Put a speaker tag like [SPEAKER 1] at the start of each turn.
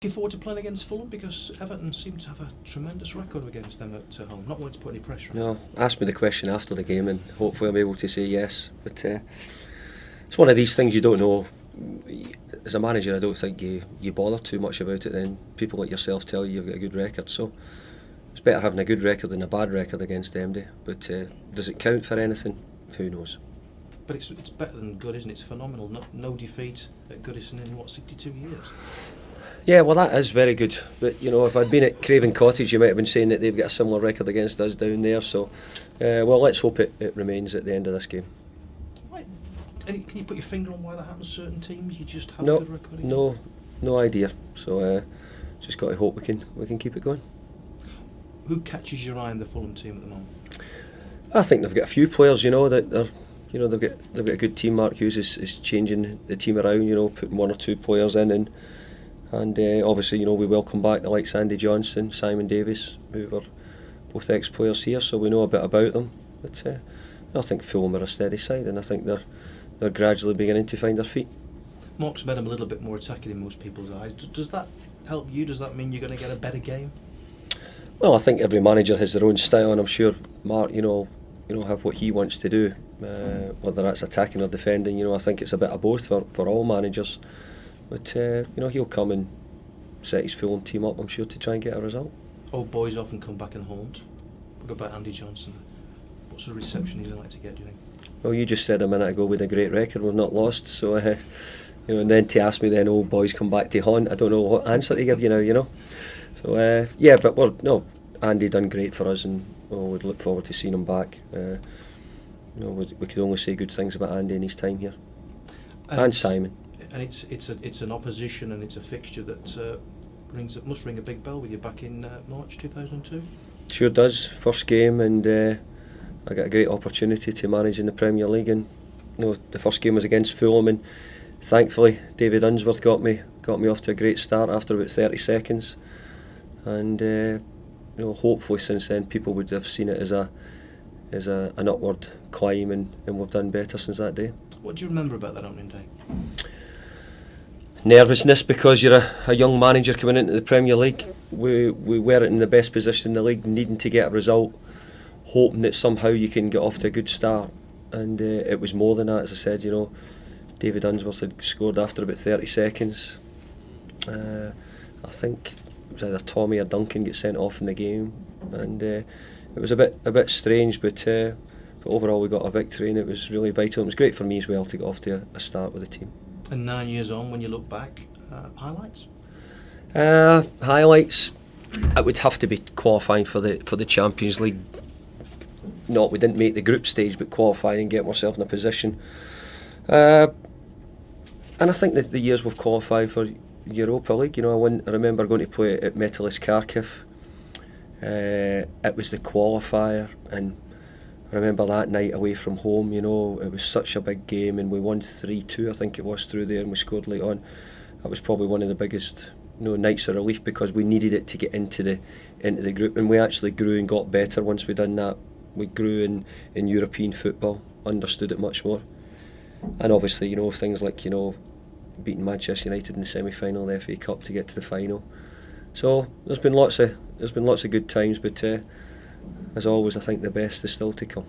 [SPEAKER 1] Looking forward to playing against Fulham, because Everton seem to have a tremendous record against them at home. Not wanting to put any pressure on.
[SPEAKER 2] No, ask me the question after the game and hopefully I'm able to say yes. But it's one of these things you don't know. As a manager, I don't think you bother too much about it. Then people like yourself tell you you've got a good record. So it's better having a good record than a bad record against them. But does it count for anything? Who knows?
[SPEAKER 1] But it's better than good, isn't it? It's phenomenal. No defeat at Goodison in 62 years.
[SPEAKER 2] Yeah, well, that is very good. But you know, if I'd been at Craven Cottage, you might have been saying that they've got a similar record against us down there. So, well, let's hope it remains at the end of this game.
[SPEAKER 1] Right. Can you put your finger on why that happens to certain teams? You just have a good record against?
[SPEAKER 2] No idea. So, just got to hope we can keep it going.
[SPEAKER 1] Who catches your eye in the Fulham team at the moment?
[SPEAKER 2] I think they've got a few players. You know that they've got a good team. Mark Hughes is changing the team around. You know, putting one or two players in and obviously, you know, we welcome back the likes Andy Johnson, Simon Davis, who were both ex-players here, so we know a bit about them. But I think Fulham are a steady side, and I think they're gradually beginning to find their feet.
[SPEAKER 1] Mark's made them a little bit more attacking in most people's eyes. Does that help you? Does that mean you're going to get a better game?
[SPEAKER 2] Well, I think every manager has their own style, and I'm sure Mark, you know, have what he wants to do, whether that's attacking or defending. You know, I think it's a bit of both for all managers. But you know, he'll come and set his Fulham team up, I'm sure, to try and get a result.
[SPEAKER 1] Old boys often come back and haunt. What about Andy Johnson? What sort of reception is he like to get, do you think?
[SPEAKER 2] Well, you just said a minute ago with a great record, we've not lost. So, you know, and then to ask me then, old boys come back to haunt, I don't know what answer to give you now, you know. So, yeah, but Andy done great for us, and we'd look forward to seeing him back. You know, we could only say good things about Andy and his time here, and Simon.
[SPEAKER 1] And it's an opposition, and it's a fixture that must ring a big bell with you back in March 2002.
[SPEAKER 2] Sure does. First game, and I got a great opportunity to manage in the Premier League. And you know, the first game was against Fulham, and thankfully David Unsworth got me off to a great start after about 30 seconds. And you know, hopefully since then people would have seen it as an upward climb, and we've done better since that day.
[SPEAKER 1] What do you remember about that opening day?
[SPEAKER 2] Nervousness, because you're a young manager coming into the Premier League. We weren't in the best position in the league, needing to get a result, hoping that somehow you can get off to a good start. And it was more than that, as I said. You know, David Unsworth had scored after about 30 seconds. I think it was either Tommy or Duncan get sent off in the game, and it was a bit strange. But overall, we got a victory, and it was really vital. It was great for me as well to get off to a start with the team.
[SPEAKER 1] And 9 years on, when you look back, highlights?
[SPEAKER 2] Highlights, it would have to be qualifying for the Champions League. No, we didn't make the group stage, but qualifying and getting ourselves in a position. And I think that the years we've qualified for Europa League, you know, I remember going to play at Metalist Kharkiv. It was the qualifier, and I remember that night away from home, you know, it was such a big game, and we won 3-2, I think it was, through there, and we scored late on. That was probably one of the biggest, you know, nights of relief, because we needed it to get into the group, and we actually grew and got better once we done that. We grew in European football, understood it much more, and obviously, you know, things like, you know, beating Manchester United in the semi-final of the FA Cup to get to the final. So there's been lots of good times, but as always, I think the best is still to come.